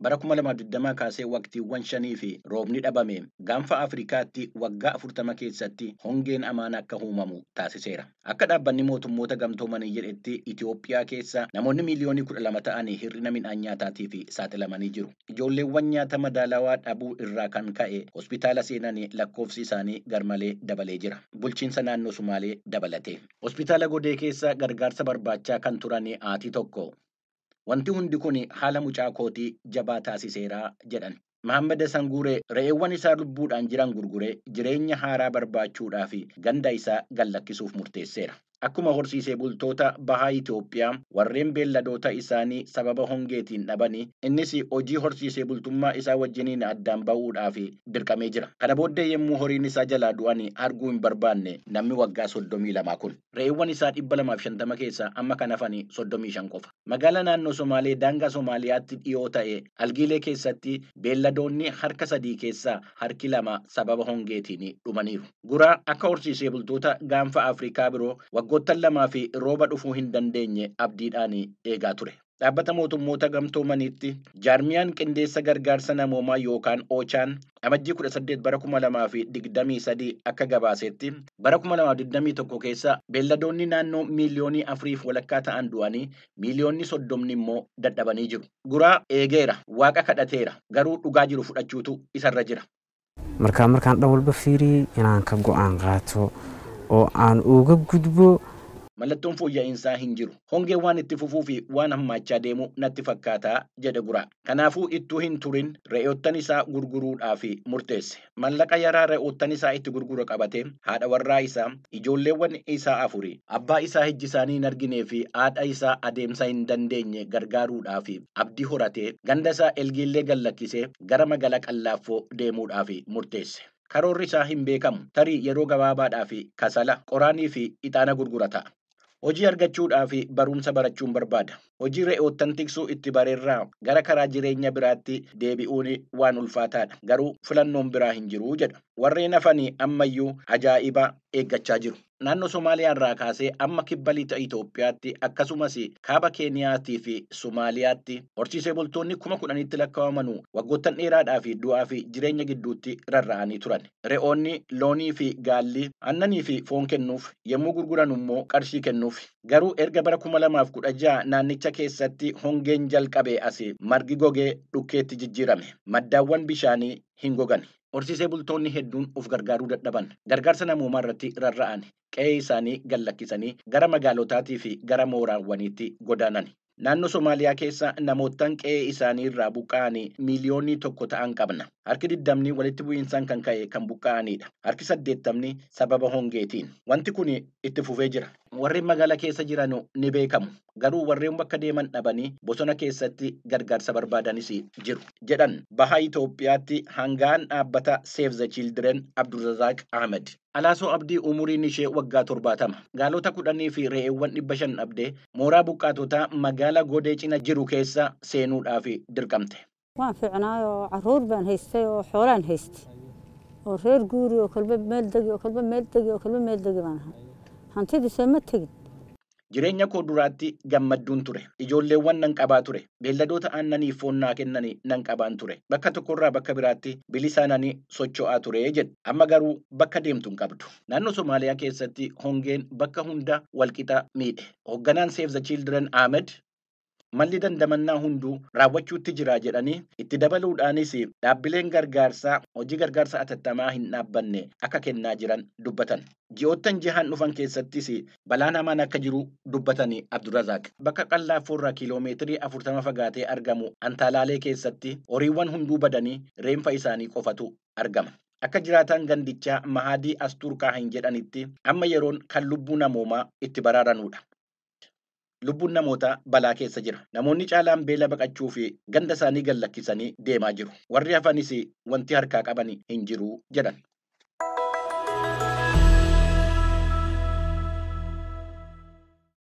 Bara 2020 kaasee waqtiiwwan shanii fi roobni dhabame gaanfa Afrikaatti waggaa 40 keessatti hongeen amaan akka uumamu taasiseera. Akka dhaabbanni mootummoota gamtoomanii jedhetti Itoophiyaa keessa namoonni miliyoonii 12 ta'anii hir'ina midhaan nyaataatiif saaxilamanii jiru. Ijoolleewwan nyaata madaalawaa dhabuu irraa kan ka'e hospitaala seenanii lakkoofsi isaanii garmalee dabalee jira. Bulchiinsa naannoo Sumaalee dabalate. Hospitaala Godee keessa gargaarsa barbaachaa kan turan haati tokko. Wanti hundi kun haala mucaa kootii jabaa taasiseera jedhan. Mahammad Sanguuree re'eewwan isaa lubbuudhaan jiran gurguree jireenya haaraa barbaachuudhaaf ganda isaa gallakkisuuf murteesseera. Akkuma horsiisee bultoota bahaa Itoophiyaa warreen beelladoota isaanii sababa hongeetiin dhabanii innis hojii horsiisee bultummaa isaa wajjiniin addaan ba'uudhaaf dirqamee jira. Kana booddee yommuu horiin isaa jalaa du'an arguu hin barbaanne namni waggaa 32 kun re'eewwan isaa 250 keessaa amma kan hafan 35 qofa. Magaalaa naannoo Somaalee daangaa Somaaliyaatti dhiyoo ta'e Algiilee keessatti beelladoonni harka 3 keessaa harki 2 sababa hongeetiin dhumaniiru. Guraa akka horsiisee bultoota gaanfa Afrikaa biroo waggoottan lamaa fi rooba dhufuu hin dandeenye abdiidhaan eegaa ture. Dhaabbata mootummoota gamtoomaniitti jaarmiyaan qindeessa gargaarsa namoomaa yookaan Ochaan amajjii 18 bara 2023 akka gabaasetti bara 2021 keessa beelladoonni naannoo miliyoonii 4.2 ta'an du'anii miliyoonni 30 immoo dadhabanii jiru. Guraa eegeera, waaqa kadhateera, garuu dhugaa jiru fudhachuutu isarra jira. Markaan dhawalba fiirii inaan ka go'aan qaato oo aan uga gudbo. Mallattoon fooyya'insaa hin jiru. Hongeen waan itti fufuu fi waan hammaachaa deemu natti fakkaata jedhe Guraa. Kanaafuu ittuu hin turin re'oottan isaa gurguruudhaaf murteesse. Mallaqa yaraa re'oottan isaa itti gurguru qabatee haadha warraa isaa, ijoolleewwan isaa 4, abbaa isaa ijji isaanii hin arginee fi haadha isaa adeemsa hin dandeenye gargaaruudhaaf abdii horatee ganda isaa Elgiillee gallakkisee gara magaalaa Qallaaffoo deemuudhaaf murteesse. Karoorri isaa hin beekamu. Tarii yeroo gabaabaadhaaf kasala, qoraanii fi ixaana gurgurata. Hojii argachuudhaaf barumsa barachuun barbaada. Hojii re'oottan tiksuu itti bareerraa gara karaa jireenya biraatti deebi'uun waan ulfaataadha. Garuu filannoon biraa hin jiru jedha. Warreen hafanii ammayyuu ajaa'iba eeggachaa jiru. Naannoo Somaaliyaa irraa kaasee amma kibba lixa Itoophiyaatti akkasumas kaaba Keeniyaatii fi Somaaliyaatti horsiisee bultoonni 10,000tti lakkaa'aman waggoottan dheeraadhaaf du'aa fi jireenya gidduutti rarra'anii turan. Re'oonni, loonii fi gaalli aannanii fi foon kennuuf yommuu gurguran immoo qarshii kennuuf. Garuu erga bara 2016 naannicha keessatti hongeen jalqabee asii margi gogee dhukkeetti jijjiirame. Maddaawwan bishaanii hin gogan. Horsiisee bultoonni hedduun of gargaaruu dadhaban. Gargaarsa namoomaa irratti rarra'an. Qe'ee isaanii gallakkisanii gara magaalotaatii fi gara mooraawwaniitti godaanan. Naannoo Somaaliyaa keessa namoottan qe'ee isaanii irraa buqqa'anii miliyoonii 1 ta'an qabna. Harki 20 walitti bu'iinsaan kan ka'e kan buqqa'anidha. Harki 80 sababa hongeetiin. Wanti kun itti fufee jira. Warreen magaalaa keessa jiran ni beekamu. Garuu warreen bakka deeman dhabanii bosona keessatti gargaarsa barbaadanis jiru. Jedhan baha Itoophiyaatti hangaan dhaabbata Save the Children Abdurrazaaq Ahmed. Alaasoo Abdii umuriin ishee waggaa 70. Gaalota 10 fi re'eewwan 500 dhabdee mooraa buqqaatotaa magaalaa Godee cina jiru keessa seenuudhaaf dirqamte. Waan fiicnaayo caruur baan haystay oo xoolaan haystay. Oo reer guuri oo kalba meel degi oo kalba meel degi baan ahaa. Hantidii ma tegin. Jireenya koo duraatti gammadduun ture. Ijoolleewwan nan qabaa ture. Beelladoota aannaniif foon naa kennanii nan qabaan ture. Bakka tokkorraa bakka biraatti bilisaananii socho'aa ture jedhe. Amma garuu bakka deemtu hin qabdu. Naannoo Somaaliyaa keessatti hongeen bakka hunda walqixa miidhe. Hoogganaan Save the Children Ahmed malli dandamannaa hunduu raawwachuutti jira jedhanii itti dabaluudhaanis dhaabbileen gargaarsaa hojii gargaarsa atattamaa hin dhaabbanne akka kennaa jiran dubbatan. Ji'oottan jahan dhufan keessattis balaan hamaan akka jiru dubbatanii Abdurrazaaq. Bakka Qallaaffoorraa kiiloomeetirii 40 fagaatee argamu Antaalaalee keessatti horiiwwan hunduu badanii reenfa isaanii qofatu argama. Akka jiraataan gandichaa Mahadii Asturkaa hin jedhanitti amma yeroon kan lubbuu namoomaa itti baraaranudha. Lubbuun namoota balaa keessa jira. Namoonni caalaan beela baqachuu fi ganda isaanii gallakkisanii deemaa jiru. Warri hafanis wanti harkaa qaban hin jiru jedhan.